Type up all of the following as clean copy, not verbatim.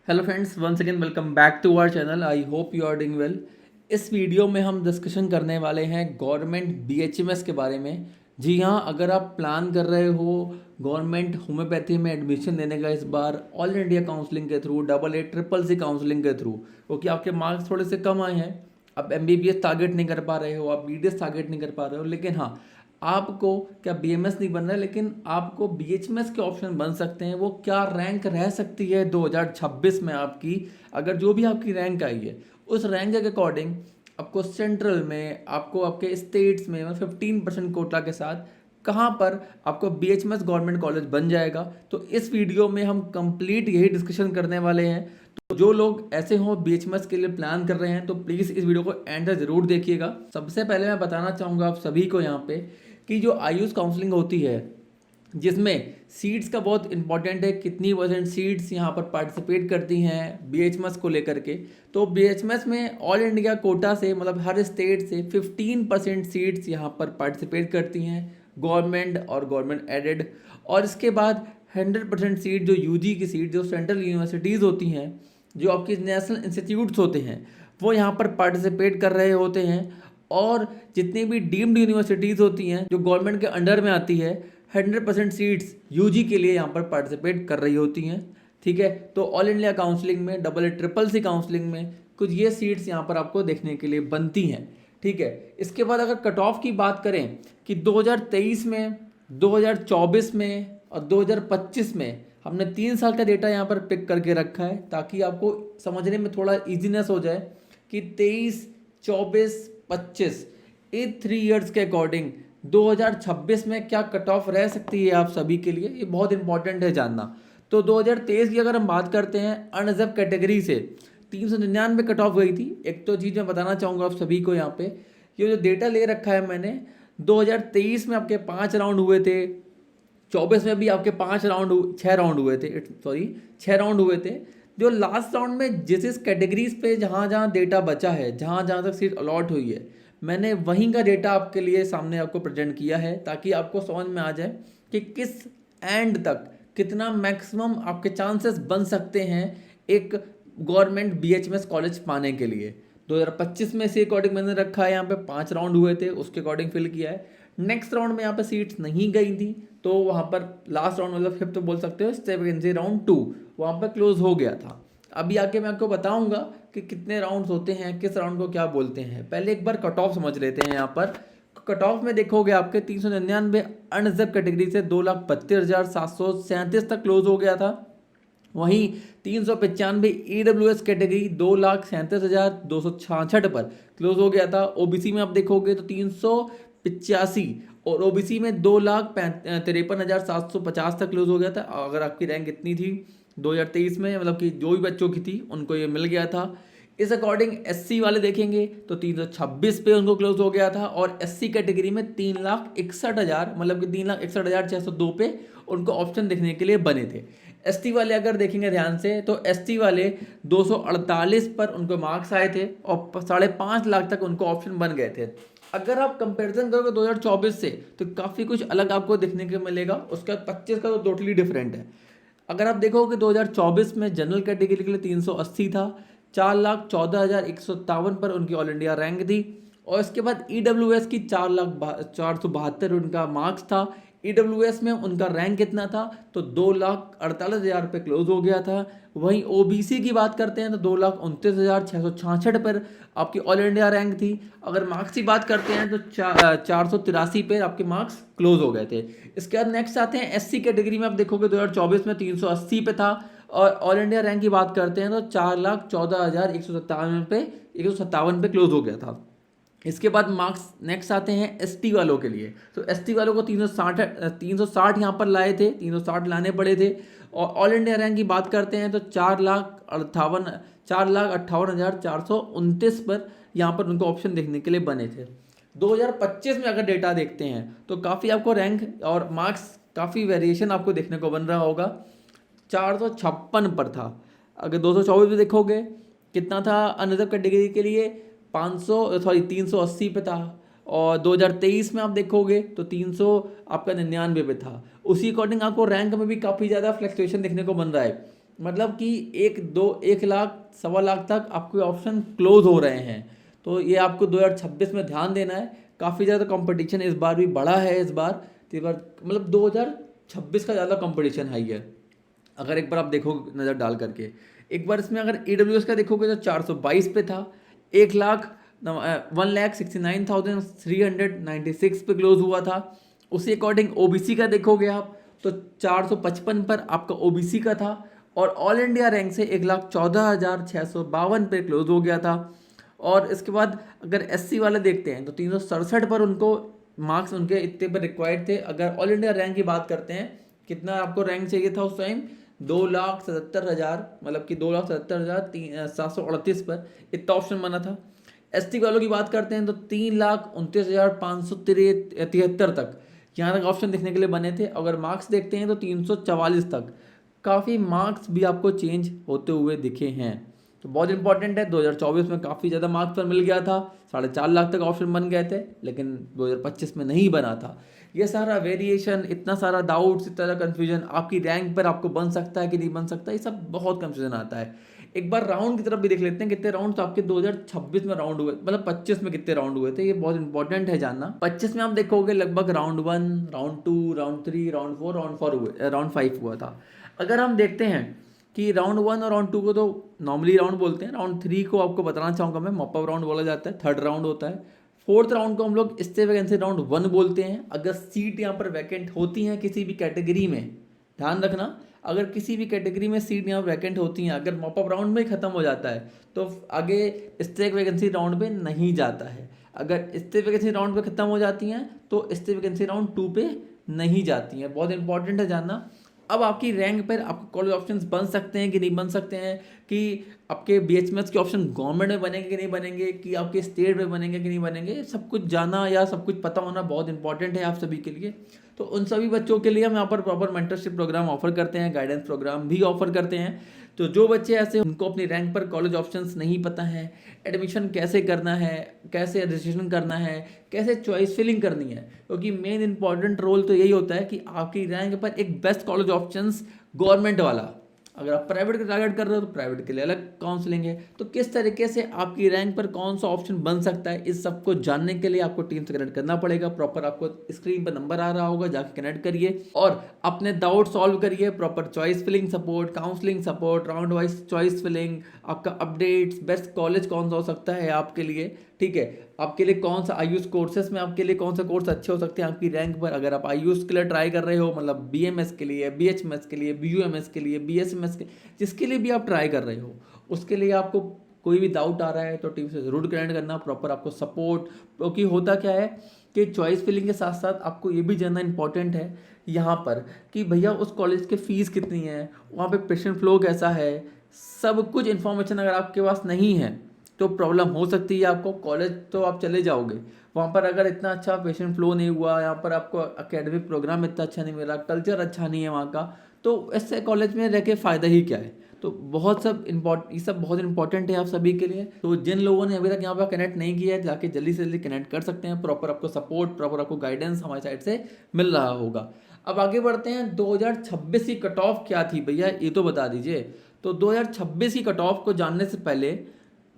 Hello friends, once again welcome back to our channel. I hope you are doing well. इस video में हम discussion करने वाले हैं गवर्नमेंट बीएचएमएस के बारे में। जी हाँ, अगर आप प्लान कर रहे हो गवर्नमेंट होम्योपैथी में एडमिशन लेने का इस बार ऑल इंडिया काउंसलिंग के through, double A triple C counselling के थ्रू, क्योंकि आपके मार्क्स थोड़े से कम आए हैं, आप एमबीबीएस टारगेट नहीं कर पा रहे हो, आप बीडीएस टारगेट नहीं कर पा रहे हो, लेकिन हाँ, आपको क्या बीएमएस नहीं बन रहा है, लेकिन आपको बीएचएमएस के ऑप्शन बन सकते हैं। वो क्या रैंक रह सकती है 2026 में आपकी, अगर जो भी आपकी रैंक आई है उस रैंक के अकॉर्डिंग आपको सेंट्रल में, आपको आपके स्टेट्स में 15% कोटा के साथ कहाँ पर आपको बीएचएमएस गवर्नमेंट कॉलेज बन जाएगा। तो इस वीडियो में हम कंप्लीट यही डिस्कशन करने वाले हैं। तो जो लोग ऐसे हों बीएचएमएस के लिए प्लान कर रहे हैं तो प्लीज़ इस वीडियो को एंड तक जरूर देखिएगा। सबसे पहले मैं बताना चाहूँगा आप सभी को यहाँ पे कि जो आयुष काउंसलिंग होती है जिसमें सीट्स का बहुत इंपॉर्टेंट है, कितनी परसेंट सीट्स यहाँ पर पार्टिसिपेट करती हैं बीएचएमएस को लेकर के। तो बीएचएमएस में ऑल इंडिया कोटा से, मतलब हर स्टेट से 15% सीट्स यहाँ पर पार्टिसिपेट करती हैं, गवर्नमेंट और गवर्नमेंट एडेड। और इसके बाद 100% सीट जो यूजी की सीट, जो सेंट्रल यूनिवर्सिटीज़ होती हैं, जो आपकी नेशनल इंस्टीट्यूट्स होते हैं, वो यहाँ पर पार्टिसिपेट कर रहे होते हैं। और जितनी भी डीम्ड यूनिवर्सिटीज़ होती हैं जो गवर्नमेंट के अंडर में आती है, 100% सीट्स यूजी के लिए यहाँ पर पार्टिसिपेट कर रही होती हैं। ठीक है, तो ऑल इंडिया काउंसलिंग में, double A triple C counselling में कुछ ये सीट्स यहाँ पर आपको देखने के लिए बनती हैं। ठीक है, इसके बाद अगर कट ऑफ की बात करें कि 2023 में, 2024 में और 2025 में हमने 3 साल का डेटा यहाँ पर पिक करके रखा है ताकि आपको समझने में थोड़ा इजीनेस हो जाए कि 23, 24, 25 इन 3 ईयर्स के अकॉर्डिंग 2026 में क्या कट ऑफ रह सकती है आप सभी के लिए, ये बहुत इंपॉर्टेंट है जानना। तो 2023 की अगर हम बात करते हैं, अनरिजर्व कैटेगरी से 399 कट ऑफ गई थी। एक तो चीज़ मैं बताना चाहूँगा आप सभी को यहाँ पे, ये जो डेटा ले रखा है मैंने, 2023 में आपके 5 राउंड हुए थे, 24 में भी आपके 6 राउंड हुए थे, सॉरी 6 राउंड हुए थे। जो लास्ट राउंड में जिस कैटेगरीज पे जहाँ जहाँ डेटा बचा है, जहाँ जहाँ तक सीट अलॉट हुई है, मैंने वहीं का डेटा आपके लिए सामने आपको प्रेजेंट किया है ताकि आपको समझ में आ जाए कि किस एंड तक कितना मैक्सिमम आपके चांसेस बन सकते हैं एक गवर्नमेंट बीएचएमएस कॉलेज पाने के लिए। 2025 में से अकॉर्डिंग मैंने रखा है, यहाँ पे 5 राउंड हुए थे, उसके अकॉर्डिंग फिल किया है। नेक्स्ट राउंड में यहाँ पे सीट्स नहीं गई थी, तो वहाँ पर लास्ट राउंड मतलब फिफ्थ बोल सकते हो, वैकेंसी राउंड 2 वहाँ पर क्लोज हो गया था। अभी आके मैं आपको बताऊंगा कि कितने राउंड्स होते हैं, किस राउंड को क्या बोलते हैं। पहले एक बार कट ऑफ समझ लेते हैं। यहाँ पर कट ऑफ में देखोगे आपके 399 अनरिजर्व कैटेगरी से 2,32,737 तक क्लोज हो गया था। वहीं 395 ईडब्ल्यूएस कैटेगरी 2,37,266 पर क्लोज हो गया था। ओबीसी में आप देखोगे तो 385 और ओबीसी में 2,53,750 तक क्लोज हो गया था। अगर आपकी रैंक इतनी थी 2023 में, मतलब कि जो भी बच्चों की थी उनको ये मिल गया था। इस अकॉर्डिंग एससी वाले देखेंगे तो 326 पे उनको क्लोज हो गया था। और एससी कैटेगरी में 3,61,000, मतलब कि 3,61,602 पे उनको ऑप्शन देखने के लिए बने थे। एसटी वाले अगर देखेंगे ध्यान से तो एसटी वाले 248 पर उनको मार्क्स आए थे और 5.5 लाख तक उनको ऑप्शन बन गए थे। अगर आप कंपैरिजन करोगे 2024 से तो काफ़ी कुछ अलग आपको देखने को मिलेगा। उसका 25 का तो टोटली डिफरेंट है। अगर आप देखोगे 2024 में जनरल कैटेगरी के लिए 380 था, 4,14,157 पर उनकी ऑल इंडिया रैंक थी। और इसके बाद ईडब्ल्यूएस की 4,472 उनका मार्क्स था। ईडब्ल्यूएस में उनका रैंक कितना था तो 2,48,000 पे क्लोज हो गया था। वहीं ओबीसी की बात करते हैं तो 2,29,666 पर आपकी ऑल इंडिया रैंक थी। अगर मार्क्स की बात करते हैं तो 483 पे आपके मार्क्स क्लोज हो गए थे। इसके बाद नेक्स्ट आते हैं एससी कैटेगरी में। आप देखोगे 2024 में 380 पे था और ऑल इंडिया रैंक की बात करते हैं तो 4,14,157 पे 157 पे क्लोज हो गया था। इसके बाद मार्क्स नेक्स्ट आते हैं एसटी वालों के लिए। तो एसटी वालों को 360 यहाँ पर लाए थे, 360 लाने पड़े थे। और ऑल इंडिया रैंक की बात करते हैं तो 4,58,429 पर यहाँ पर उनको ऑप्शन देखने के लिए बने थे। 2025 में अगर डेटा देखते हैं तो काफ़ी आपको रैंक और मार्क्स काफ़ी वेरिएशन आपको देखने को बन रहा होगा। 456 पर था। अगर 224 में देखोगे कितना था अनरिजर्व कैटेगरी के लिए, 380 पे था। और 2023 में आप देखोगे तो 300 आपका 99 पे था। उसी अकॉर्डिंग आपको रैंक में भी काफ़ी ज़्यादा फ्लक्चुएशन देखने को बन रहा है। मतलब कि 1 लाख 1.25 लाख तक आपके ऑप्शन क्लोज हो रहे हैं। तो ये आपको 2026 में ध्यान देना है। काफ़ी ज़्यादा कंपटीशन इस बार भी बढ़ा है। इस बार मतलब 2026 का ज़्यादा कंपटीशन हाई है। अगर एक बार आप देखो नज़र डाल करके, एक बार इसमें अगर AWS का देखोगे तो 422 पे था, 1,69,396 पे क्लोज हुआ था। उसी अकॉर्डिंग OBC का देखोगे आप तो 455 पर आपका OBC का था, और ऑल इंडिया रैंक से 1,14,652 पे क्लोज हो गया था। और इसके बाद अगर SC वाले देखते हैं तो 367 पर उनको मार्क्स उनके इतने पर रिक्वायर्ड थे। अगर ऑल इंडिया रैंक की बात करते हैं, कितना आपको रैंक चाहिए था उस टाइम, 2,77,000, मतलब कि 2,77,738 पर इतना ऑप्शन बना था। ST वालों की बात करते हैं तो 3,29,573 तक यहाँ तक ऑप्शन देखने के लिए बने थे। अगर मार्क्स देखते हैं तो 344 तक, काफ़ी मार्क्स भी आपको चेंज होते हुए दिखे हैं। तो बहुत इंपॉर्टेंट है। 2024 में काफ़ी ज़्यादा मार्क्स पर मिल गया था, 4.5 लाख तक ऑप्शन बन गए थे, लेकिन 2025 में नहीं बना था। ये सारा वेरिएशन, इतना सारा डाउट्स, इतना सारा कन्फ्यूजन, आपकी रैंक पर आपको बन सकता है कि नहीं बन सकता, ये सब बहुत कन्फ्यूजन आता है। एक बार राउंड की तरफ भी देख लेते हैं, कितने राउंड तो आपके 2026 में राउंड हुए, मतलब 25 में कितने राउंड हुए थे, ये बहुत इंपॉर्टेंट है जानना। 25 में आप देखोगे लगभग round 1, round 2, round 3, round 4, round 5 हुआ था। अगर हम देखते हैं कि राउंड 1 और राउंड 2 को तो नॉर्मली राउंड बोलते हैं, राउंड 3 को आपको बताना चाहूँगा मैं, मॉप अप राउंड बोला जाता है, थर्ड राउंड होता है। फोर्थ राउंड को हम लोग स्टे वैकेंसी राउंड 1 बोलते हैं। अगर सीट यहाँ पर वैकेंट होती हैं किसी भी कैटेगरी में, ध्यान रखना, अगर किसी भी कैटेगरी में सीट यहाँ वैकेंट होती हैं, अगर मॉप अप राउंड में ही खत्म हो जाता है तो आगे स्टे वैकेंसी राउंड पे नहीं जाता है। अगर स्टे वैकेंसी राउंड पे खत्म हो जाती हैं तो स्टे वैकेंसी राउंड 2 पे नहीं जाती हैं। बहुत इंपॉर्टेंट है जानना। अब आपकी रैंक पर आपको कॉलेज ऑप्शंस बन सकते हैं कि नहीं बन सकते हैं, कि आपके BHMS के ऑप्शन गवर्नमेंट में बनेंगे कि नहीं बनेंगे, कि आपके स्टेट में बनेंगे कि नहीं बनेंगे, सब कुछ जाना या सब कुछ पता होना बहुत इंपॉर्टेंट है आप सभी के लिए। तो उन सभी बच्चों के लिए हम यहाँ पर प्रॉपर मेंटरशिप प्रोग्राम ऑफर करते हैं, गाइडेंस प्रोग्राम भी ऑफर करते हैं। तो जो बच्चे ऐसे उनको अपनी रैंक पर कॉलेज ऑप्शंस नहीं पता है, एडमिशन कैसे करना है, कैसे रजिस्ट्रेशन करना है, कैसे चॉइस फिलिंग करनी है, क्योंकि मेन इंपॉर्टेंट रोल तो यही होता है कि आपकी रैंक पर एक बेस्ट कॉलेज ऑप्शंस गवर्नमेंट वाला, अगर आप प्राइवेट का टारगेट कर रहे हो तो प्राइवेट के लिए अलग काउंसलिंग है। तो किस तरीके से आपकी रैंक पर कौन सा ऑप्शन बन सकता है, इस सब को जानने के लिए आपको टीम से कनेक्ट करना पड़ेगा। प्रॉपर आपको स्क्रीन पर नंबर आ रहा होगा, जाके कनेक्ट करिए और अपने डाउट सॉल्व करिए। Proper choice filling support, counselling support, round wise choice filling, आपका अपडेट्स, बेस्ट कॉलेज कौन सा हो सकता है आपके लिए, ठीक है, आपके लिए कौन सा आयुष कोर्सेज में आपके लिए कौन सा कोर्स अच्छे हो सकते हैं आपकी रैंक पर। अगर आप आयुष के लिए ट्राई कर रहे हो, मतलब BMS के लिए, BHMS के लिए, BUMS के लिए, BSMS के, जिसके लिए भी आप ट्राई कर रहे हो, उसके लिए आपको कोई भी डाउट आ रहा है तो टीम से ज़रूर कनेक्ट करना। प्रॉपर आपको सपोर्ट, क्योंकि होता क्या है कि चॉइस फिलिंग के साथ साथ आपको ये भी जानना इंपॉर्टेंट है यहाँ पर कि भैया उस कॉलेज की फ़ीस कितनी है, वहाँ पे पेशेंट फ्लो कैसा है, सब कुछ इन्फॉर्मेशन अगर आपके पास नहीं है तो प्रॉब्लम हो सकती है आपको। कॉलेज तो आप चले जाओगे, वहाँ पर अगर इतना अच्छा पेशेंट फ्लो नहीं हुआ, यहाँ पर आपको एकेडमिक प्रोग्राम इतना अच्छा नहीं मिला, कल्चर अच्छा नहीं है वहाँ का, तो ऐसे कॉलेज में रह के फ़ायदा ही क्या है। तो ये सब बहुत इंपॉर्टेंट है आप सभी के लिए। तो जिन लोगों ने अभी तक यहाँ पर कनेक्ट नहीं किया है, जाके जल्दी से जल्दी कनेक्ट कर सकते हैं। प्रॉपर आपको सपोर्ट, प्रॉपर आपको गाइडेंस हमारी साइड से मिल रहा होगा। अब आगे बढ़ते हैं, 2026 की कट ऑफ क्या थी भैया, ये तो बता दीजिए। तो 2026 की कट ऑफ को जानने से पहले,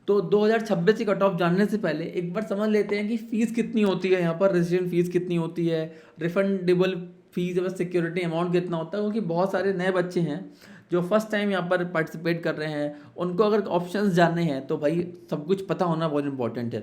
तो 2026 की कट ऑफ जानने से पहले एक बार समझ लेते हैं कि फ़ीस कितनी होती है यहाँ पर, रजिस्ट्रेशन फ़ीस कितनी होती है, रिफंडेबल फीस या सिक्योरिटी अमाउंट कितना होता है। क्योंकि बहुत सारे नए बच्चे हैं जो फर्स्ट टाइम यहाँ पर पार्टिसिपेट कर रहे हैं, उनको अगर ऑप्शंस जानने हैं तो भाई सब कुछ पता होना बहुत इंपॉर्टेंट है।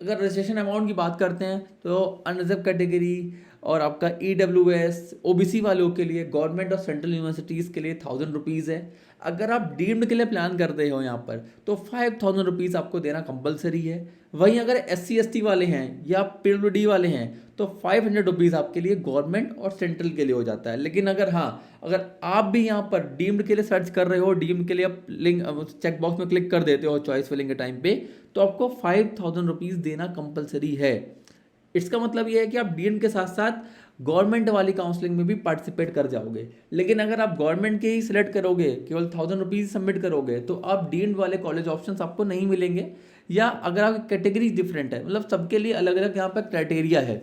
अगर रजिस्ट्रेशन अमाउंट की बात करते हैं तो अनरिजर्व कैटेगरी और आपका EWS OBC वालों के लिए, गवर्नमेंट और सेंट्रल यूनिवर्सिटीज़ के लिए 1,000 रुपीज़ है। अगर आप डीम्ड के लिए प्लान कर रहे हो यहाँ पर तो 5,000 रुपीज़ आपको देना कंपलसरी है। वहीं अगर SC ST वाले हैं या PWD वाले हैं तो 500 रुपीज़ आपके लिए गवर्नमेंट और सेंट्रल के लिए हो जाता है। लेकिन अगर अगर आप भी यहाँ पर डीम्ड के लिए सर्च कर रहे हो, डीम्ड के लिए आप लिंक चेक बॉक्स में क्लिक कर देते हो चॉइस फिलिंग के टाइम पे, तो आपको 5,000 रुपीज़ देना कंपलसरी है। इसका मतलब ये है कि आप डीम्ड के साथ साथ गवर्नमेंट वाली काउंसलिंग में भी पार्टिसिपेट कर जाओगे। लेकिन अगर आप गवर्नमेंट के ही सिलेक्ट करोगे, केवल 1,000 रुपीज़ सबमिट करोगे, तो आप डीम्ड वाले कॉलेज ऑप्शंस आपको नहीं मिलेंगे। या अगर आपकी कैटेगरी डिफरेंट है, मतलब सबके लिए अलग अलग यहाँ पर क्राइटेरिया है।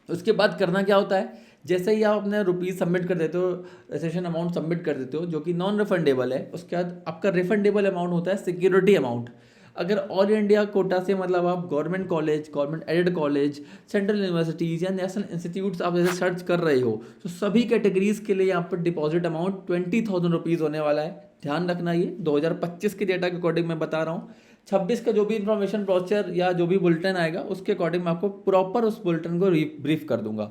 उसके बाद करना क्या होता है, जैसे ही आप अपने रुपीज़ सबमिट कर देते हो, रजिस्ट्रेशन अमाउंट सबमिट कर देते हो जो कि नॉन रिफंडेबल है, उसके बाद आपका रिफंडेबल अमाउंट होता है सिक्योरिटी अमाउंट। अगर ऑल इंडिया कोटा से मतलब आप government college, government aided college, central universities या नेशनल इंस्टीट्यूट्स आप जैसे सर्च कर रहे हो, तो सभी कैटेगरीज के लिए यहाँ पर डिपॉजिट अमाउंट 20,000 रुपीज़ होने वाला है। ध्यान रखना, ये 2025 के डेटा के अकॉर्डिंग मैं बता रहा हूँ। 26 का जो भी इन्फॉर्मेशन ब्रोचर या जो भी बुलेटिन आएगा उसके अकॉर्डिंग मैं आपको प्रॉपर उस बुलेटिन को ब्रीफ कर दूंगा।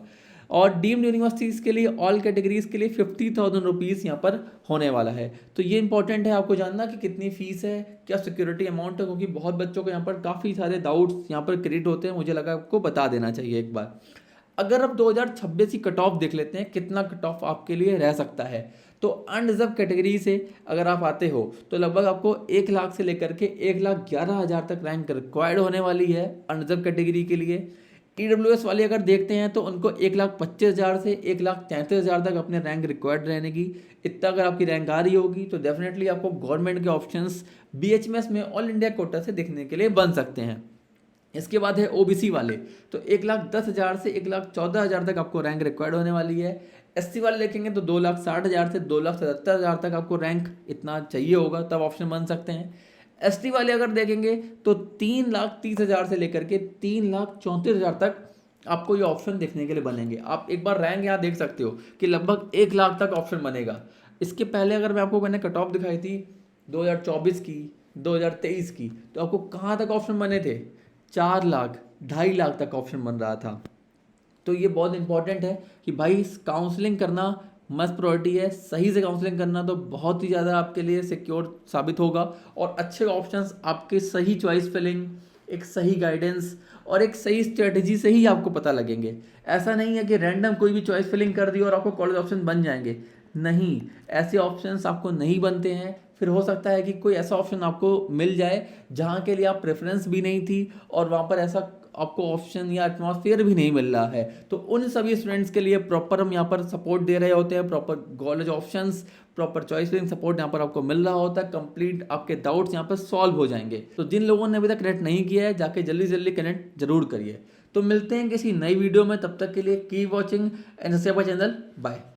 और डीम्ड यूनिवर्सिटीज़ के लिए ऑल कैटेगरीज के लिए 50,000 रुपीज़ यहाँ पर होने वाला है। तो ये इंपॉर्टेंट है आपको जानना कि कितनी फीस है, क्या सिक्योरिटी अमाउंट है, क्योंकि बहुत बच्चों को यहाँ पर काफ़ी सारे डाउट्स यहाँ पर क्रिएट होते हैं, मुझे लगा आपको बता देना चाहिए एक बार। अगर अब 2026 की कट ऑफ देख लेते हैं, कितना कट ऑफ आपके लिए रह सकता है। तो अनरिजर्व कैटेगरी से अगर आप आते हो तो लगभग आपको 1 लाख से लेकर के 1,11,000 तक रैंक रिक्वायर्ड होने वाली है अनरिजर्व कैटेगरी के लिए। ईडब्ल्यूएस वाले अगर देखते हैं तो उनको 1,25,000 से 1,33,000 तक अपने रैंक रिक्वायर्ड रहने की। इतना अगर आपकी रैंक आ रही होगी तो डेफिनेटली आपको गवर्नमेंट के ऑप्शंस बीएचएमएस में ऑल इंडिया कोटा से देखने के लिए बन सकते हैं। इसके बाद है ओबीसी वाले, तो 1,10,000 से 1,14,000 तक आपको रैंक रिक्वायर्ड होने वाली है। एससी वाले देखेंगे तो 2,60,000 से 2,77,000 तक आपको रैंक इतना चाहिए होगा, तब ऑप्शन बन सकते हैं। एसटी वाले अगर देखेंगे तो 3,30,000 से लेकर के 3,34,000 तक आपको ये ऑप्शन देखने के लिए बनेंगे। आप एक बार रैंक यहाँ देख सकते हो कि लगभग 1 लाख तक ऑप्शन बनेगा। इसके पहले अगर मैं आपको मैंने कट ऑफ दिखाई थी 2024 की, 2023 की, तो आपको कहाँ तक ऑप्शन बने थे? 4 लाख, 2.5 लाख तक ऑप्शन बन रहा था। तो ये बहुत इंपॉर्टेंट है कि भाई काउंसलिंग करना मस्ट प्रायोरिटी है। सही से काउंसलिंग करना तो बहुत ही ज़्यादा आपके लिए सिक्योर साबित होगा, और अच्छे ऑप्शंस आपके सही चॉइस फिलिंग, एक सही गाइडेंस और एक सही स्ट्रेटजी से ही आपको पता लगेंगे। ऐसा नहीं है कि रैंडम कोई भी चॉइस फिलिंग कर दी और आपको कॉलेज ऑप्शन बन जाएंगे, नहीं, ऐसे ऑप्शंस आपको नहीं बनते हैं। फिर हो सकता है कि कोई ऐसा ऑप्शन आपको मिल जाए जहाँ के लिए आप प्रेफरेंस भी नहीं थी और वहाँ पर ऐसा आपको ऑप्शन या एटमॉस्फेयर भी नहीं मिल रहा है। तो उन सभी स्टूडेंट्स के लिए प्रॉपर हम यहाँ पर सपोर्ट दे रहे होते हैं, proper college options, proper choice filling support यहाँ पर आपको मिल रहा होता है। कंप्लीट आपके डाउट्स यहाँ पर सॉल्व हो जाएंगे। तो जिन लोगों ने अभी तक कनेक्ट नहीं किया है जाके जल्दी जल्दी कनेक्ट जरूर करिए। तो मिलते हैं किसी नई वीडियो में, तब तक के लिए keep watching and subscribe channel. Bye.